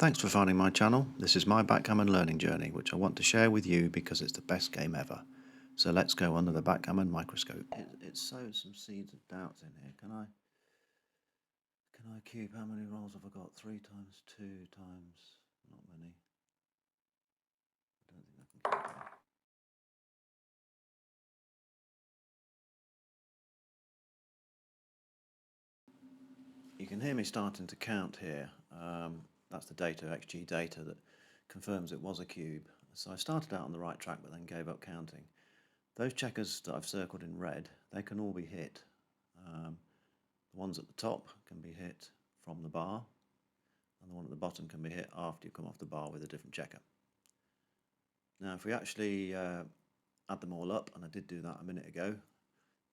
Thanks for finding my channel. This is my backgammon learning journey, which I want to share with you because it's the best game ever. So let's go under the backgammon microscope. It sows some seeds of doubts in here. Can I cube? How many rolls have I got? 3 times 2 times... not many. I don't think I can keep that. You can hear me starting to count here. That's the data, XG data, that confirms it was a cube. So I started out on the right track but then gave up counting. Those checkers that I've circled in red, they can all be hit. The ones at the top can be hit from the bar, and the one at the bottom can be hit after you come off the bar with a different checker. Now if we actually add them all up, and I did do that a minute ago,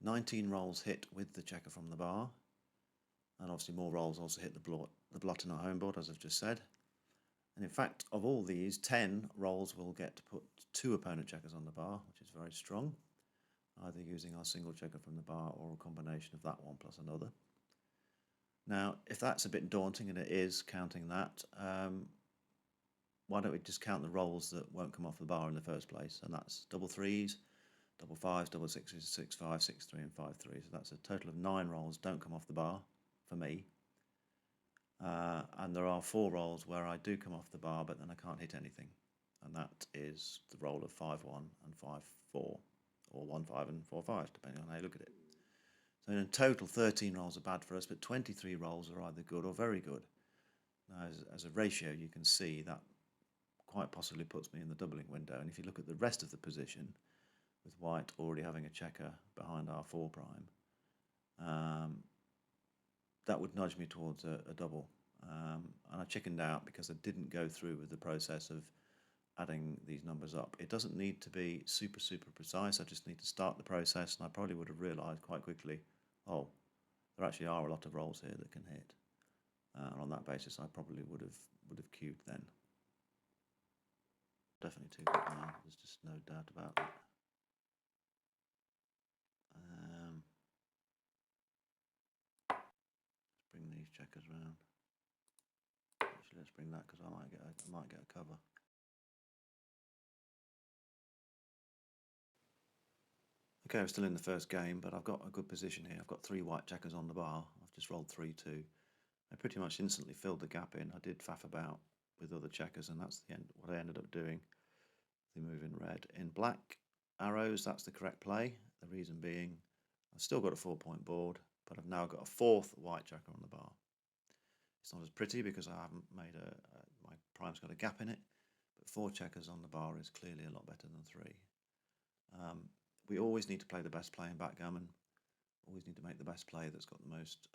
19 rolls hit with the checker from the bar, and obviously more rolls also hit the blot in our home board, as I've just said. And in fact, of all these, 10 rolls will get to put 2 opponent checkers on the bar, which is very strong, either using our single checker from the bar or a combination of that one plus another. Now, if that's a bit daunting, and it is counting that, why don't we just count the rolls that won't come off the bar in the first place? And that's double threes, double fives, double sixes, 6-5, 6-3 and 5-3. So that's a total of 9 rolls don't come off the bar for me. And there are 4 rolls where I do come off the bar, but then I can't hit anything. And that is the roll of 5-1 and 5-4, or 1-5 and 4-5, depending on how you look at it. So in total, 13 rolls are bad for us, but 23 rolls are either good or very good. Now, as a ratio, you can see that quite possibly puts me in the doubling window. And if you look at the rest of the position, with white already having a checker behind our 4 prime, that would nudge me towards a double. And I chickened out because I didn't go through with the process of adding these numbers up. It doesn't need to be super precise. I just need to start the process, and I probably would have realised quite quickly, oh, there actually are a lot of rolls here that can hit. And on that basis, I probably would have queued then. Definitely too good now. There's just no doubt about that. Let's bring these checkers round. Actually, let's bring that because I might get a cover. Okay, we're still in the first game, but I've got a good position here. I've got 3 white checkers on the bar. I've just rolled 3-2. I pretty much instantly filled the gap in. I did faff about with other checkers, and that's what I ended up doing. The move in red. In black arrows, that's the correct play. The reason being, I've still got a 4-point board, but I've now got a 4th white checker on the bar. It's not as pretty because I haven't made my prime's got a gap in it, but 4 checkers on the bar is clearly a lot better than 3. We always need to play the best play in backgammon. Always need to make the best play that's got the most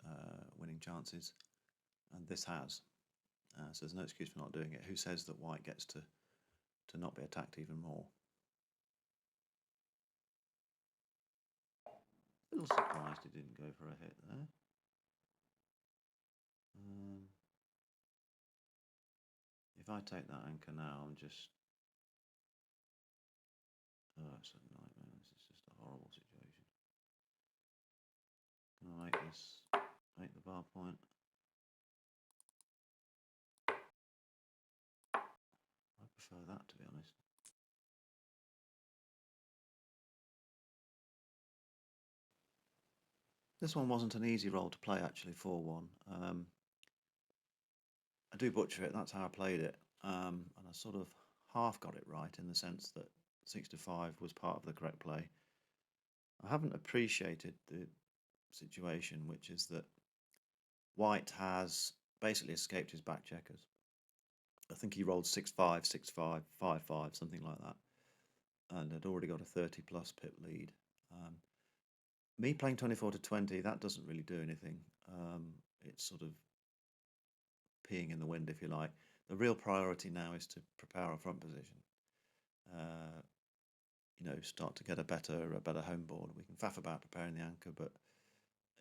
winning chances, and this has. So there's no excuse for not doing it. Who says that white gets to not be attacked even more? A little surprised he didn't go for a hit there. If I take that anchor now, I'm just... oh, it's a nightmare. This is just a horrible situation. Can I make the bar point? I prefer that, to be honest. This one wasn't an easy roll to play, actually, 4-1. I do butcher it, that's how I played it. And I sort of half got it right in the sense that 6-5 was part of the correct play. I haven't appreciated the situation, which is that white has basically escaped his back checkers. I think he rolled 6-5, 6-5, 5-5, something like that, and had already got a 30 plus pip lead. Me playing 24-20, that doesn't really do anything. It's sort of peeing in the wind, if you like. The real priority now is to prepare our front position. Start to get a better home board. We can faff about preparing the anchor, but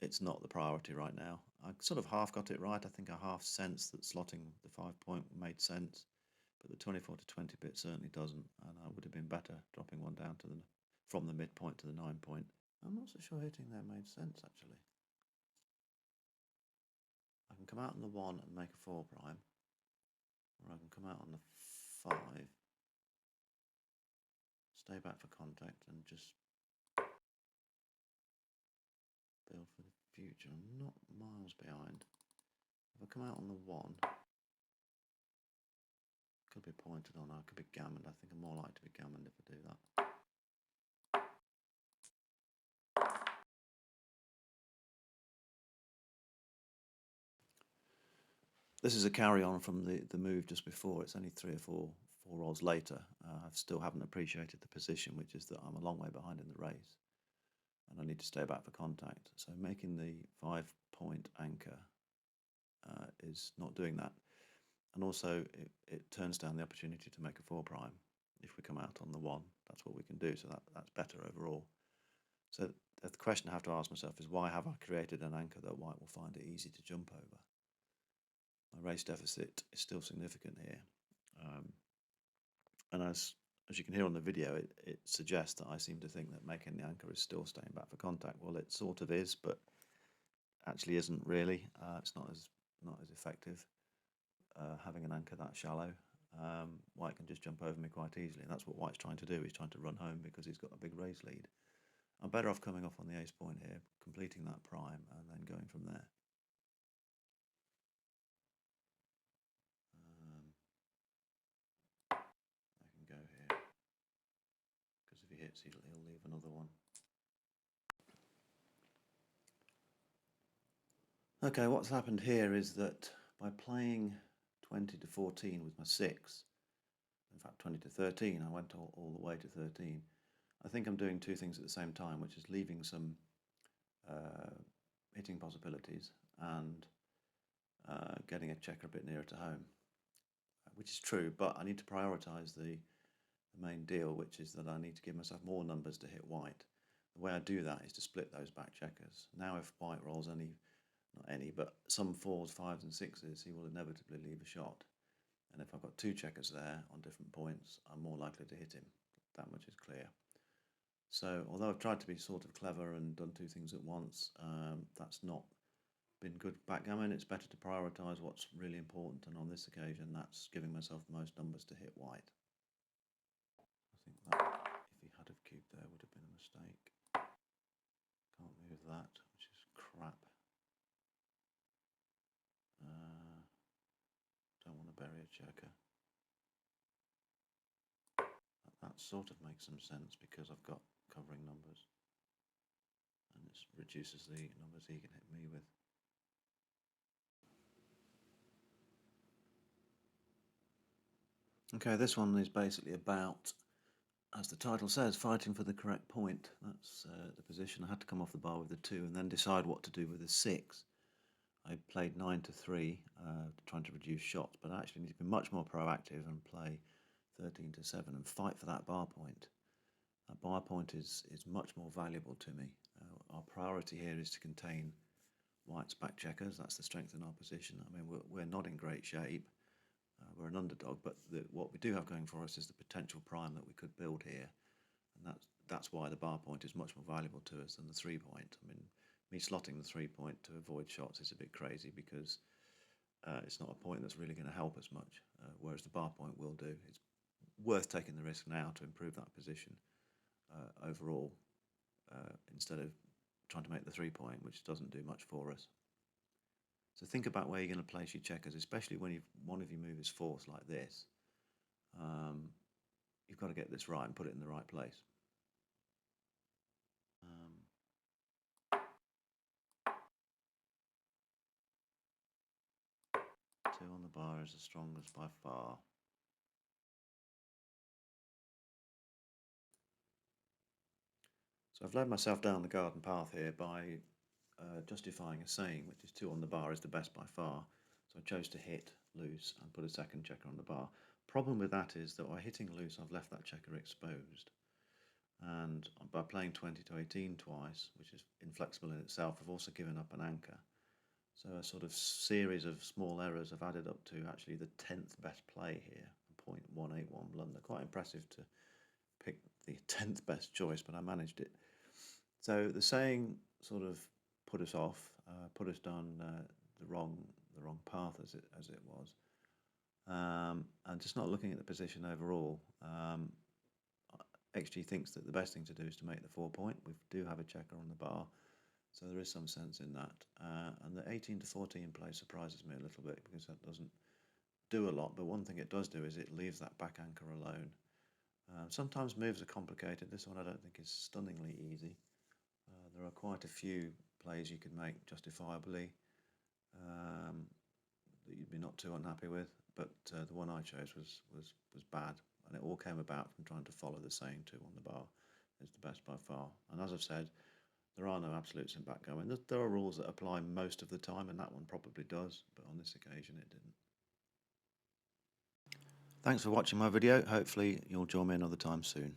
it's not the priority right now. I sort of half got it right. I think I half sensed that slotting the 5-point made sense, but the 24-20 bit certainly doesn't, and I would have been better dropping one down from the midpoint to the 9-point. I'm not so sure hitting there made sense, actually. I can come out on the 1 and make a 4 prime, come out on the 5, stay back for contact and just build for the future. I'm not miles behind. If I come out on the 1, could be pointed on, I could be gammoned. I think I'm more likely to be gammoned if I do that. This is a carry on from the move just before. It's only 3 or 4 rolls later. I still haven't appreciated the position, which is that I'm a long way behind in the race and I need to stay back for contact. So making the 5-point anchor is not doing that. And also it turns down the opportunity to make a 4 prime. If we come out on the 1, that's what we can do. So that's better overall. So the question I have to ask myself is, why have I created an anchor that white will find it easy to jump over? My race deficit is still significant here. And as you can hear on the video, it suggests that I seem to think that making the anchor is still staying back for contact. Well, it sort of is, but actually isn't really. It's not as effective having an anchor that shallow. White can just jump over me quite easily, and that's what white's trying to do. He's trying to run home because he's got a big race lead. I'm better off coming off on the ace point here, completing that prime, and then going from there. I can go here, because if he hits, he'll leave another one. Okay, what's happened here is that by playing 20 to 14 with my 6, in fact 20 to 13, I went all the way to 13, I think I'm doing 2 things at the same time, which is leaving some hitting possibilities and getting a checker a bit nearer to home, which is true, but I need to prioritise the main deal, which is that I need to give myself more numbers to hit white. The way I do that is to split those back checkers. Now if white rolls not any, but some 4s, 5s and 6s, he will inevitably leave a shot. And if I've got 2 checkers there on different points, I'm more likely to hit him. That much is clear. So although I've tried to be sort of clever and done 2 things at once, that's not been good backgammon. It's better to prioritise what's really important, and on this occasion that's giving myself the most numbers to hit white. I think that if he had have cubed there would have been a mistake. Can't move that, which is crap. Don't want to bury a checker. That sort of makes some sense because I've got covering numbers, and it reduces the numbers he can hit me with. Okay, this one is basically about, as the title says, fighting for the correct point. That's the position. I had to come off the bar with the 2 and then decide what to do with the 6. I played 9 to 3, trying to reduce shots, but I actually need to be much more proactive and play 13 to 7 and fight for that bar point. That bar point is much more valuable to me. Our priority here is to contain white's back checkers. That's the strength in our position. I mean, we're not in great shape. We're an underdog, but what we do have going for us is the potential prime that we could build here, and that's why the bar point is much more valuable to us than the 3 point. I mean, me slotting the 3 point to avoid shots is a bit crazy because it's not a point that's really going to help us much, whereas the bar point will do. It's worth taking the risk now to improve that position overall, instead of trying to make the 3 point, which doesn't do much for us. So think about where you're going to place your checkers, especially when one of your move is forced like this. You've got to get this right and put it in the right place. 2 on the bar is the strongest by far. So I've led myself down the garden path here by justifying a saying, which is 2 on the bar is the best by far. So I chose to hit loose and put a second checker on the bar. Problem with that is that by hitting loose, I've left that checker exposed. And by playing 20 to 18 twice, which is inflexible in itself, I've also given up an anchor. So a sort of series of small errors have added up to actually the 10th best play here, 0.181 blunder. Quite impressive to pick the 10th best choice, but I managed it. So the saying sort of put us off, put us down the wrong path as it was, just not looking at the position overall. XG thinks that the best thing to do is to make the 4-point. We do have a checker on the bar, so there is some sense in that. And the 18 to 14 play surprises me a little bit because that doesn't do a lot, but one thing it does do is it leaves that back anchor alone. Sometimes moves are complicated. This one I don't think is stunningly easy. There are quite a few plays you can make justifiably that you'd be not too unhappy with, but the one I chose was bad, and it all came about from trying to follow the saying 2 on the bar is the best by far. And as I've said, there are no absolutes in backgammon. There are rules that apply most of the time, and that one probably does, but on this occasion it didn't. Thanks for watching my video. Hopefully you'll join me another time soon.